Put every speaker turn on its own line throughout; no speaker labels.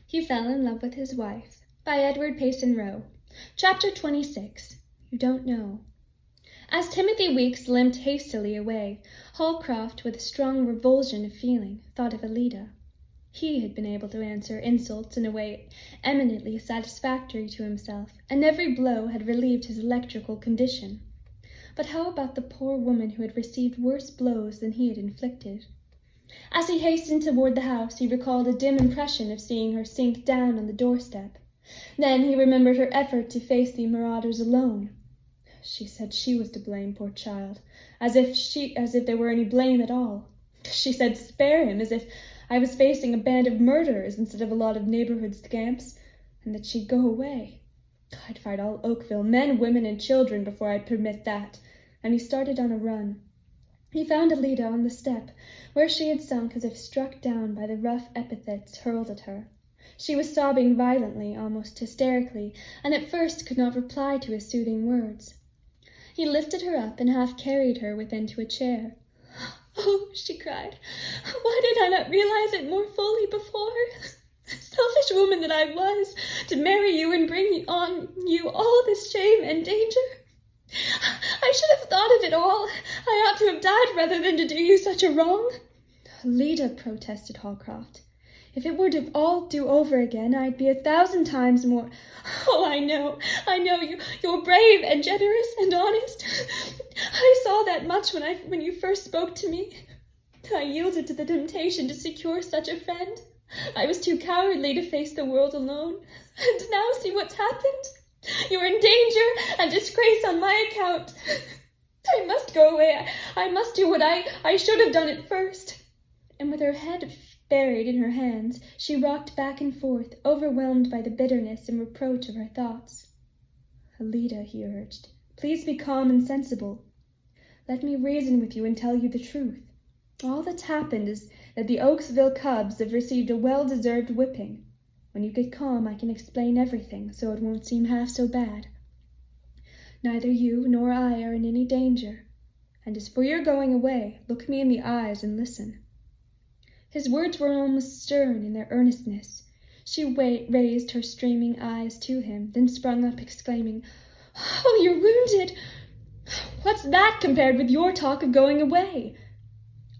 He Fell in Love with His Wife by 𝙬𝚘𝚊𝚙𝚝. Chapter 26. You Don't Know. As Timothy Weeks limped hastily away, Holcroft, with a strong revulsion of feeling, thought of Alida. He had been able to answer insults in a way eminently satisfactory to himself, and every blow had relieved his electrical condition. But how about the poor woman who had received worse blows than he had inflicted? As he hastened toward the house, he recalled a dim impression of seeing her sink down on the doorstep. Then he remembered her effort to face the marauders alone. She said she was to blame, poor child, as if there were any blame at all. She said spare him, as if I was facing a band of murderers instead of a lot of neighborhood scamps, and that she'd go away. I'd fight all Oakville, men, women, and children, before I'd permit that. And he started on a run. He found Alida on the step, where she had sunk as if struck down by the rough epithets hurled at her. She was sobbing violently, almost hysterically, and at first could not reply to his soothing words. He lifted her up and half carried her into a chair. "Oh," she cried, "why did I not realize it more fully before? Selfish woman that I was, to marry you and bring on you all this shame and danger. I should have thought of it all. I ought to have died rather than to do you such a wrong." "Alida," protested Holcroft, "if it were to all do over again, I'd be 1,000 times more—" "Oh, I know you're brave and generous and honest. I saw that much when you first spoke to me. I yielded to the temptation to secure such a friend. I was too cowardly to face the world alone. And now see what's happened. You're in danger and disgrace on my account. I must go away. I must do what I should have done at first." And with her head buried in her hands, she rocked back and forth, overwhelmed by the bitterness and reproach of her thoughts. "Alida," he urged, "please be calm and sensible. Let me reason with you and tell you the truth. All that's happened is that the Oaksville cubs have received a well-deserved whipping. When you get calm, I can explain everything, so it won't seem half so bad. Neither you nor I are in any danger. And as for your going away, look me in the eyes and listen." His words were almost stern in their earnestness. She raised her streaming eyes to him, then sprung up, exclaiming, "Oh, you're wounded! What's that compared with your talk of going away?"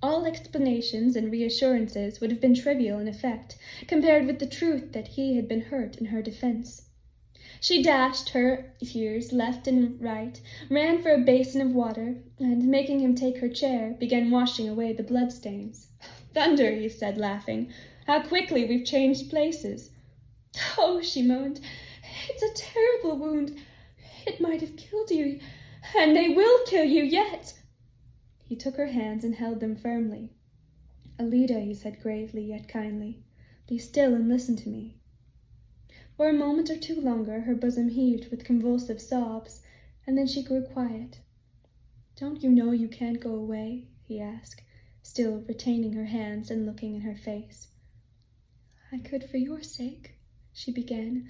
All explanations and reassurances would have been trivial in effect, compared with the truth that he had been hurt in her defense. She dashed her tears left and right, ran for a basin of water, and, making him take her chair, began washing away the bloodstains. "Thunder," he said, laughing. "How quickly we've changed places." "Oh," she moaned, "it's a terrible wound. It might have killed you, and they will kill you yet." He took her hands and held them firmly. "Alida," he said gravely yet kindly, "be still and listen to me." For a moment or two longer her bosom heaved with convulsive sobs, and then she grew quiet. "Don't you know you can't go away?" he asked, still retaining her hands and looking in her face. "I could for your sake," she began.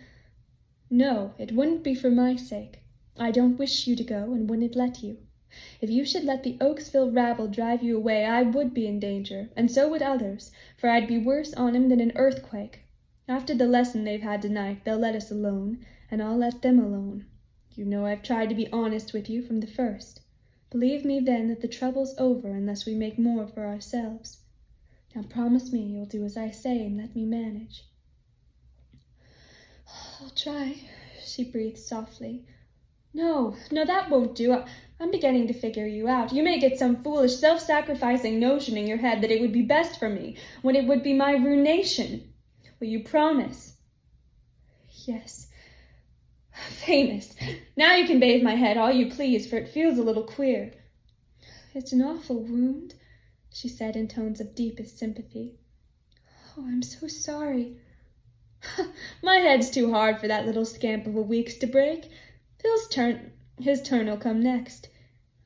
"No, it wouldn't be for my sake. I don't wish you to go and wouldn't let you. If you should let the Oaksville rabble drive you away, I would be in danger, and so would others, for I'd be worse on 'em than an earthquake. After the lesson they've had tonight, they'll let us alone, and I'll let them alone. You know I've tried to be honest with you from the first. Believe me then that the trouble's over unless we make more for ourselves. Now promise me you'll do as I say and let me manage." "I'll try," she breathed softly. No, that won't do. I'm beginning to figure you out. You may get some foolish, self-sacrificing notion in your head that it would be best for me, when it would be my ruination. Will you promise?" "Yes." "Famous. Now you can bathe my head all you please, for it feels a little queer." "It's an awful wound," she said in tones of deepest sympathy. "Oh, I'm so sorry." "My head's too hard for that little scamp of a Weeks to break. His turn'll come next."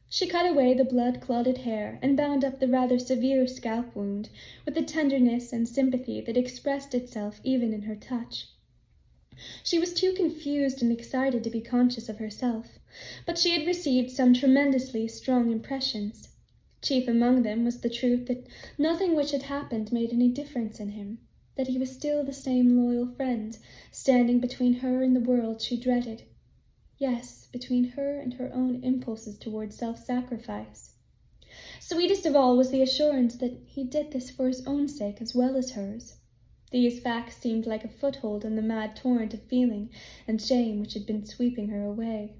She cut away the blood-clotted hair and bound up the rather severe scalp wound with a tenderness and sympathy that expressed itself even in her touch. She was too confused and excited to be conscious of herself, but she had received some tremendously strong impressions. Chief among them was the truth that nothing which had happened made any difference in him. that he was still the same loyal friend, standing between her and the world she dreaded. Yes, between her and her own impulses toward self-sacrifice. Sweetest of all was the assurance that he did this for his own sake as well as hers. These facts seemed like a foothold in the mad torrent of feeling and shame which had been sweeping her away.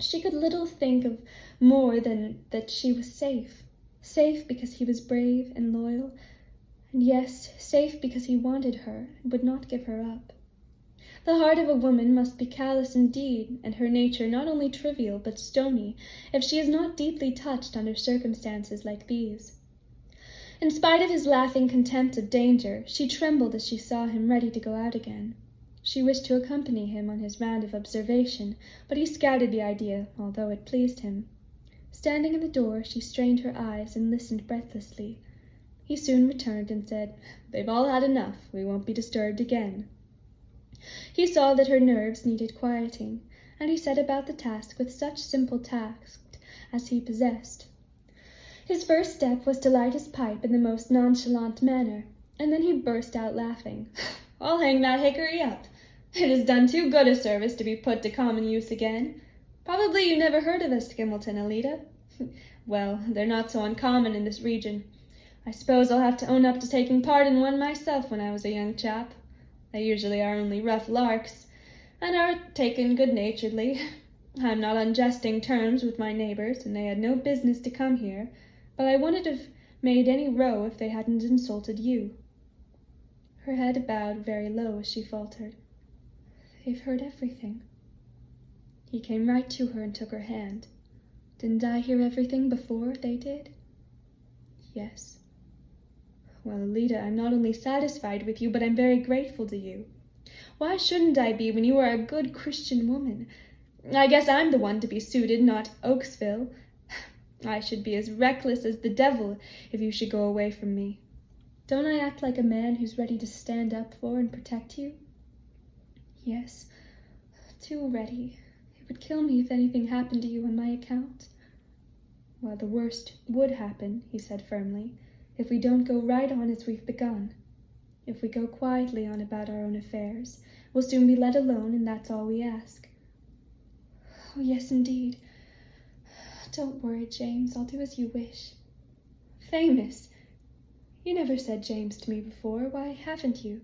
She could little think of more than that she was safe because he was brave and loyal, and yes, safe because he wanted her and would not give her up. The heart of a woman must be callous indeed, and her nature not only trivial but stony, if she is not deeply touched under circumstances like these. In spite of his laughing contempt of danger, she trembled as she saw him ready to go out again. She wished to accompany him on his round of observation, but he scouted the idea, although it pleased him. Standing in the door, she strained her eyes and listened breathlessly. He soon returned and said, "They've all had enough. We won't be disturbed again." He saw that her nerves needed quieting, and he set about the task with such simple tact as he possessed. His first step was to light his pipe in the most nonchalant manner, and then he burst out laughing. "I'll hang that hickory up. It has done too good a service to be put to common use again. Probably you never heard of a 𝙳𝚘𝚗'𝚝, Alida? Well, they're not so uncommon in this region. I suppose I'll have to own up to taking part in one myself when I was a young chap. They usually are only rough larks, and are taken good-naturedly. I'm not on jesting terms with my neighbors, and they had no business to come here, but I wouldn't have made any row if they hadn't insulted you." Her head bowed very low as she faltered. "They've heard everything." He came right to her and took her hand. "Didn't I hear everything before they did?" "Yes." "Well, Alida, I'm not only satisfied with you, but I'm very grateful to you. Why shouldn't I be when you are a good Christian woman? I guess I'm the one to be suited, not 𝚳𝚘𝚗'𝚝. I should be as reckless as the devil if you should go away from me. Don't I act like a man who's ready to stand up for and protect you?" "Yes, too ready. It would kill me if anything happened to you on my account." "Well, the worst would happen," he said firmly, "if we don't go right on as we've begun. If we go quietly on about our own affairs, we'll soon be let alone, and that's all we ask." "Oh, yes, indeed. Don't worry, James. I'll do as you wish." "Famous! You never said James to me before. Why haven't you?"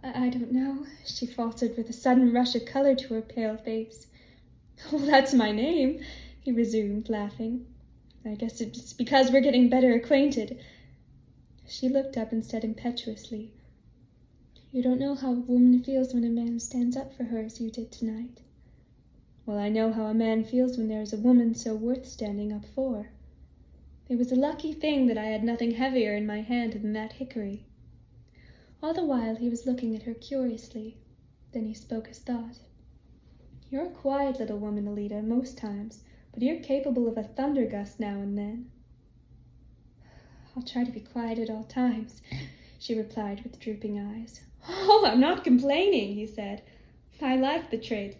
I don't know," she faltered with a sudden rush of color to her pale face. "Well, that's my name," he resumed, laughing. "I guess it's because we're getting better acquainted." She looked up and said impetuously, "You don't know how a woman feels when a man stands up for her as you did tonight." "Well, I know how a man feels when there is a woman so worth standing up for. It was a lucky thing that I had nothing heavier in my hand than that hickory." All the while he was looking at her curiously. Then he spoke his thought. "You're a quiet little woman, Alida, most times, but you're capable of a thunder gust now and then." "I'll try to be quiet at all times," she replied with drooping eyes. "Oh, I'm not complaining," he said. "I like the trait."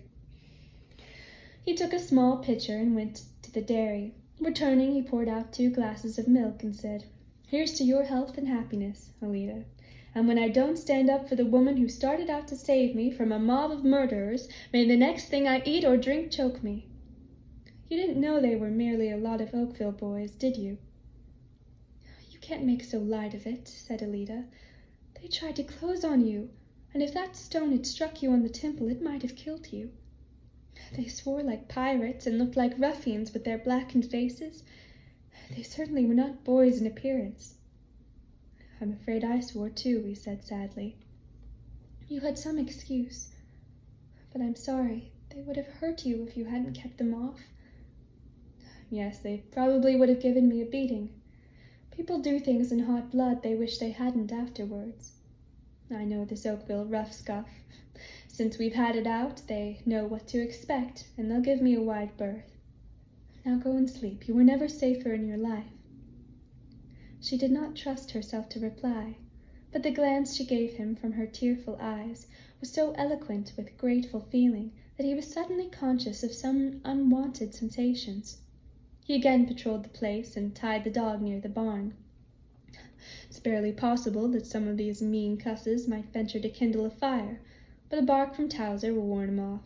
He took a small pitcher and went to the dairy. Returning, he poured out 2 glasses of milk and said, "Here's to your health and happiness, Alida. And when I don't stand up for the woman who started out to save me from a mob of murderers, may the next thing I eat or drink choke me." "You didn't know they were merely a lot of Oakville boys, did you?" "You can't make so light of it," said Alida. "They tried to close on you, and if that stone had struck you on the temple, it might have killed you. They swore like pirates and looked like ruffians with their blackened faces. They certainly were not boys in appearance." "I'm afraid I swore too," he said sadly. "You had some excuse, but I'm sorry. They would have hurt you if you hadn't kept them off." "Yes, they probably would have given me a beating. People do things in hot blood they wish they hadn't afterwards. I know this Oakville rough scuff. Since we've had it out, they know what to expect, and they'll give me a wide berth. Now go and sleep. You were never safer in your life." She did not trust herself to reply, but the glance she gave him from her tearful eyes was so eloquent with grateful feeling that he was suddenly conscious of some unwonted sensations. He again patrolled the place and tied the dog near the barn. It's barely possible that some of these mean cusses might venture to kindle a fire, but a bark from 𝙬𝚘𝚗 will warn 'em off.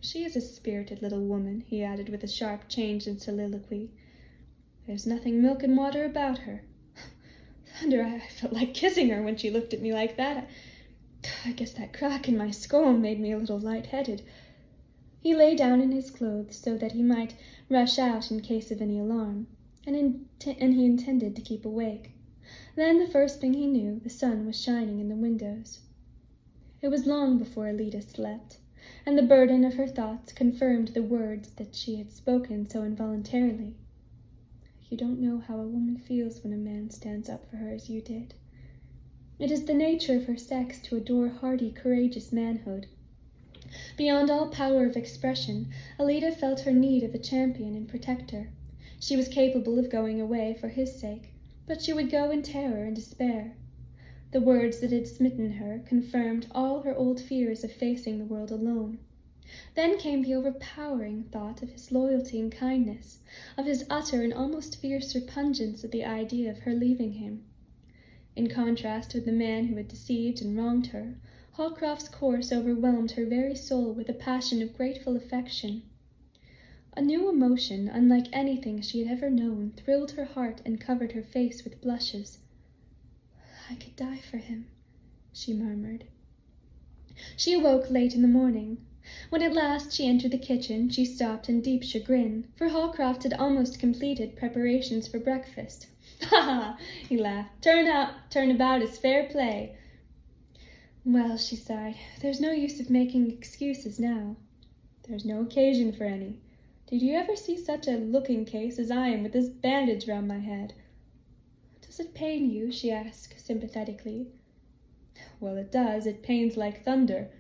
She is a spirited little woman," he added with a sharp change in soliloquy. "There's nothing milk and water about her. Thunder, I felt like kissing her when she looked at me like that. I guess that crack in my skull made me a little light-headed." He lay down in his clothes so that he might rush out in case of any alarm, and he intended to keep awake. Then, the first thing he knew, the sun was shining in the windows. It was long before 𝙳𝚘𝚗𝚗 slept, and the burden of her thoughts confirmed the words that she had spoken so involuntarily. "You don't know how a woman feels when a man stands up for her as you did. It is the nature of her sex to adore hardy, courageous manhood. Beyond all power of expression, 𝙳𝚘𝚗𝚗 felt her need of a champion and protector. She was capable of going away for his sake, but she would go in terror and despair. The words that had smitten her confirmed all her old fears of facing the world alone. Then came the overpowering thought of his loyalty and kindness, of his utter and almost fierce repugnance at the idea of her leaving him. In contrast with the man who had deceived and wronged her, Holcroft's course overwhelmed her very soul with a passion of grateful affection. A new emotion, unlike anything she had ever known, thrilled her heart and covered her face with blushes. "I could die for him," she murmured. She awoke late in the morning. When at last she entered the kitchen, she stopped in deep chagrin, for Holcroft had almost completed preparations for breakfast. "Ha ha!" he laughed. Turn about is fair play." "Well," she sighed, "there's no use of making excuses now." "There's no occasion for any. Did you ever see such a looking case as I am with this bandage round my head?" "Does it pain you?" she asked sympathetically. "Well, it does. It pains like thunder."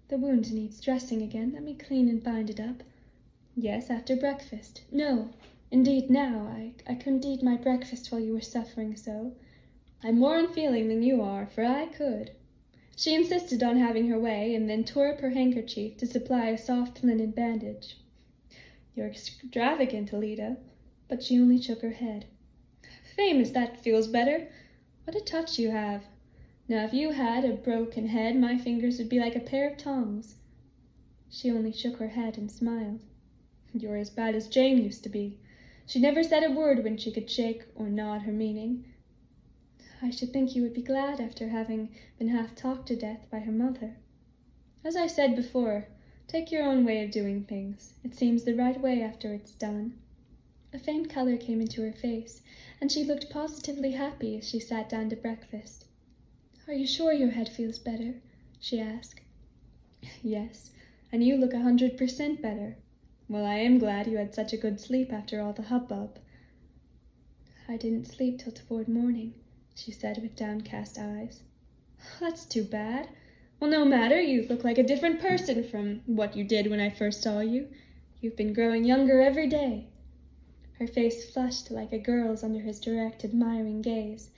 "The wound needs dressing again. Let me clean and bind it up." "Yes, after breakfast." "No, indeed, now. I couldn't eat my breakfast while you were suffering so." "I'm more unfeeling than you are, for I could." She insisted on having her way, and then tore up her handkerchief to supply a soft linen bandage. "You're extravagant, 𝙳𝚘𝚗𝚗." But she only shook her head. "Famous, that feels better. What a touch you have. Now, if you had a broken head, my fingers would be like a pair of tongs." She only shook her head and smiled. "You're as bad as Jane used to be. She never said a word when she could shake or nod her meaning." "I should think you would be glad after having been half talked to death by her mother." "As I said before, take your own way of doing things. It seems the right way after it's done." A faint color came into her face, and she looked positively happy as she sat down to breakfast. "Are you sure your head feels better?" she asked. "Yes, and you look 100% better. Well, I am glad you had such a good sleep after all the hubbub." "I didn't sleep till toward morning," she said with downcast eyes. "That's too bad. Well, no matter, you look like a different person from what you did when I first saw you. You've been growing younger every day." Her face flushed like a girl's under his direct, admiring gaze,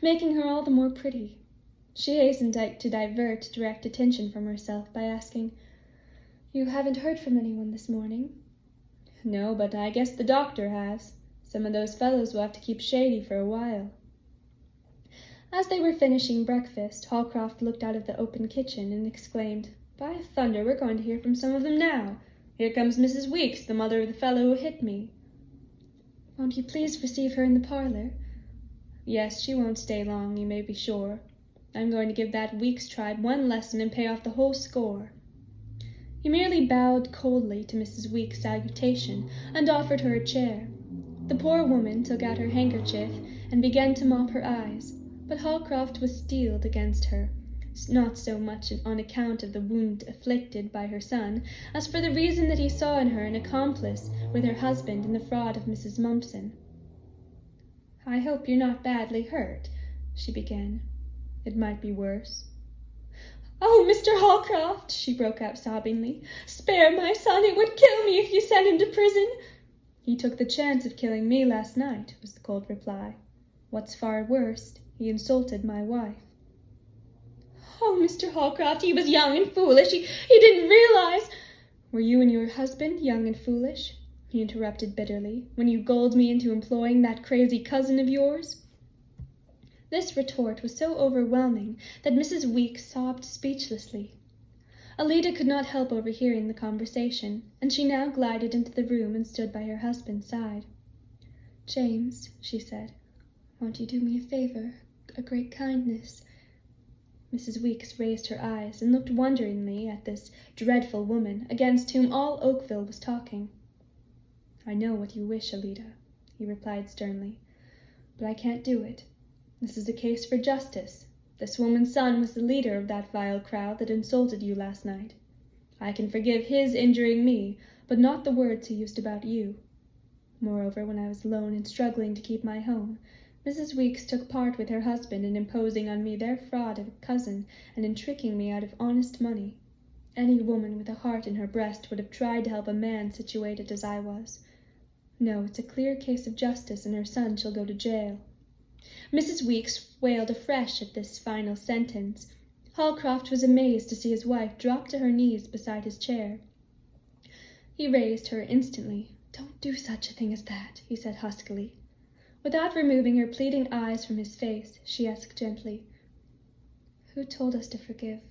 making her all the more pretty. She hastened to divert direct attention from herself by asking, "You haven't heard from anyone this morning?" "No, but I guess the doctor has. Some of those fellows will have to keep shady for a while." As they were finishing breakfast, Holcroft looked out of the open kitchen and exclaimed, "By thunder, we're going to hear from some of them now. Here comes Mrs. Weeks, the mother of the fellow who hit me." "Won't you please receive her in the parlor?" "Yes, she won't stay long, you may be sure. I'm going to give that Weeks tribe one lesson and pay off the whole score." He merely bowed coldly to Mrs. Weeks' salutation and offered her a chair. The poor woman took out her handkerchief and began to mop her eyes, but Holcroft was steeled against her, not so much on account of the wound afflicted by her son, as for the reason that he saw in her an accomplice with her husband in the fraud of Mrs. Mumpson. "I hope you're not badly hurt," she began. "It might be worse." "Oh, Mr. Holcroft," she broke out sobbingly, "spare my son. It would kill me if you sent him to prison." "He took the chance of killing me last night," was the cold reply. "What's far worse, he insulted my wife." "Oh, Mr. Holcroft, he was young and foolish. He didn't realize—" "Were you and your husband young and foolish," he interrupted bitterly, "when you gulled me into employing that crazy cousin of yours?" This retort was so overwhelming that Mrs. Weeks sobbed speechlessly. Alida could not help overhearing the conversation, and she now glided into the room and stood by her husband's side. "James," she said, "won't you do me a favor, a great kindness?" Mrs. Weeks raised her eyes and looked wonderingly at this dreadful woman against whom all Oakville was talking. "I know what you wish, Alida," he replied sternly, "but I can't do it. This is a case for justice. This woman's son was the leader of that vile crowd that insulted you last night. I can forgive his injuring me, but not the words he used about you. Moreover, when I was alone and struggling to keep my home, Mrs. Weeks took part with her husband in imposing on me their fraud of a cousin and in tricking me out of honest money. Any woman with a heart in her breast would have tried to help a man situated as I was. No, it's a clear case of justice, and her son shall go to jail." Mrs. Weeks wailed afresh at this final sentence. Holcroft was amazed to see his wife drop to her knees beside his chair. He raised her instantly. "Don't do such a thing as that," he said huskily. Without removing her pleading eyes from his face, she asked gently, "Who told us to forgive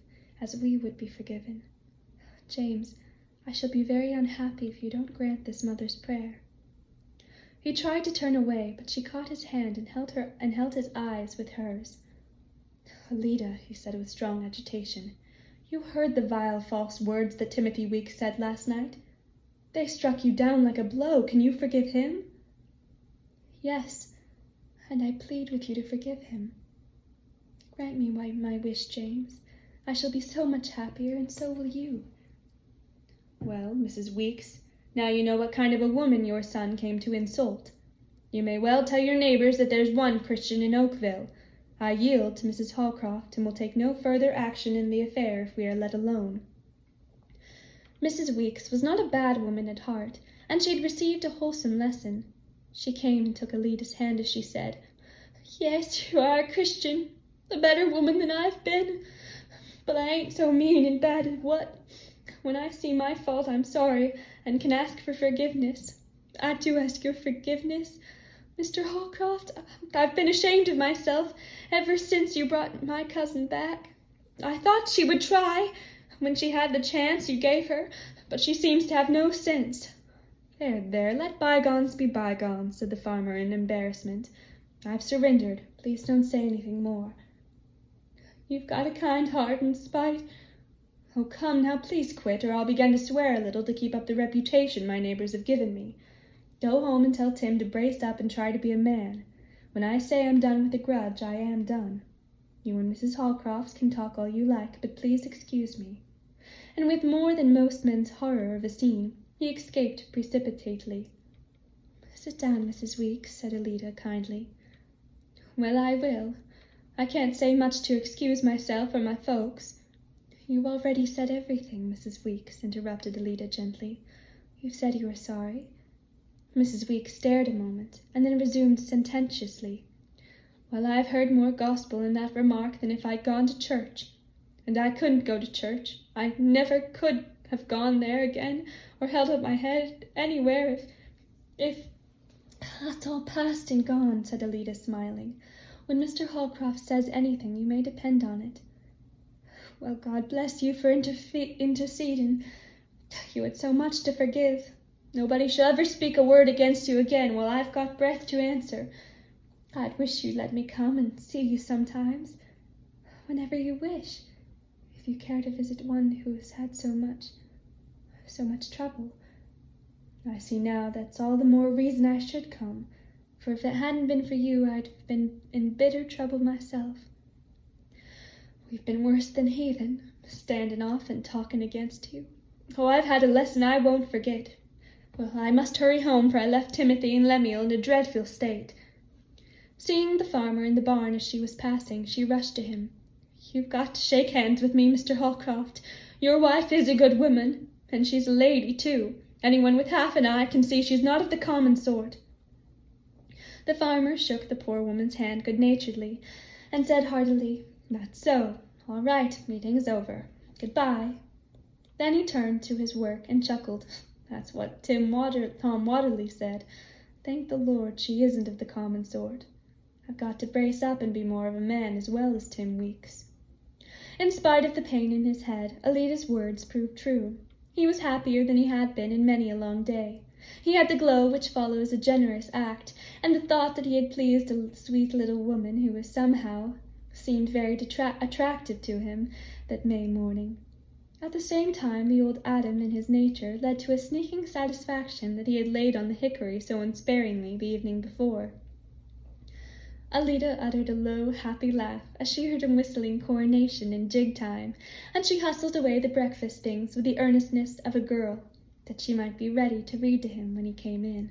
as we would be forgiven? James, I shall be very unhappy if you don't grant this mother's prayer." He tried to turn away, but she caught his hand and held his eyes with hers. "Alida," he said with strong agitation, "you heard the vile false words that Timothy Weeks said last night. They struck you down like a blow. Can you forgive him?" "Yes, and I plead with you to forgive him. Grant me my wish, James. I shall be so much happier, and so will you." "Well, Mrs. Weeks, now you know what kind of a woman your son came to insult. You may well tell your neighbors that there's one Christian in Oakville. I yield to Mrs. Holcroft and will take no further action in the affair if we are let alone." Mrs. Weeks was not a bad woman at heart, and she had received a wholesome lesson. She came and took Alida's hand as she said, "Yes, you are a Christian, a better woman than I've been, but I ain't so mean and bad as what. When I see my fault, I'm sorry and can ask for forgiveness. I do ask your forgiveness, Mr. Holcroft. I've been ashamed of myself ever since you brought my cousin back. I thought she would try when she had the chance you gave her, but she seems to have no sense." There, let bygones be bygones," said the farmer in embarrassment. "I've surrendered. Please don't say anything more." "You've got a kind heart in spite—" "Oh, come now, please quit, or I'll begin to swear a little to keep up the reputation my neighbors have given me. Go home and tell Tim to brace up and try to be a man. When I say I'm done with a grudge, I am done. You and Mrs. Holcroft can talk all you like, but please excuse me." And with more than most men's horror of a scene, he escaped precipitately. "Sit down, Mrs. Weeks," said Alida kindly. "Well, I will. I can't say much to excuse myself or my folks." "You've already said everything, Mrs. Weeks," interrupted Alida gently. "You've said you are sorry." Mrs. Weeks stared a moment, and then resumed sententiously. "Well, I've heard more gospel in that remark than if I'd gone to church. And I couldn't go to church. I never could have gone there again, or held up my head anywhere if— "That's all past and gone," said Alida, smiling. "When Mr. Holcroft says anything, you may depend on it. Well, God bless you for interceding. You had so much to forgive. Nobody shall ever speak a word against you again while I've got breath to answer. I'd wish you'd let me come and see you sometimes, whenever you wish, if you care to visit one who has had so much trouble. I see now that's all the more reason I should come, for if it hadn't been for you, I'd have been in bitter trouble myself. We've been worse than heathen, standing off and talking against you. Oh, I've had a lesson I won't forget. Well, I must hurry home, for I left Timothy and Lemuel in a dreadful state." Seeing the farmer in the barn as she was passing, she rushed to him. "You've got to shake hands with me, Mr. Holcroft. Your wife is a good woman, and she's a lady, too. Anyone with half an eye can see she's not of the common sort." The farmer shook the poor woman's hand good-naturedly, and said heartily, "That's so. All right, meeting's over. Goodbye." Then he turned to his work and chuckled. "That's what Tom Watterly said. Thank the Lord she isn't of the common sort. I've got to brace up and be more of a man as well as Tim Weeks." In spite of the pain in his head, Alida's words proved true. He was happier than he had been in many a long day. He had the glow which follows a generous act, and the thought that he had pleased a sweet little woman who was somehow seemed very attractive to him that May morning. At the same time, the old Adam in his nature led to a sneaking satisfaction that he had laid on the hickory so unsparingly the evening before. Alida uttered a low, happy laugh as she heard him whistling Coronation in jig time, and she hustled away the breakfast things with the earnestness of a girl, that she might be ready to read to him when he came in.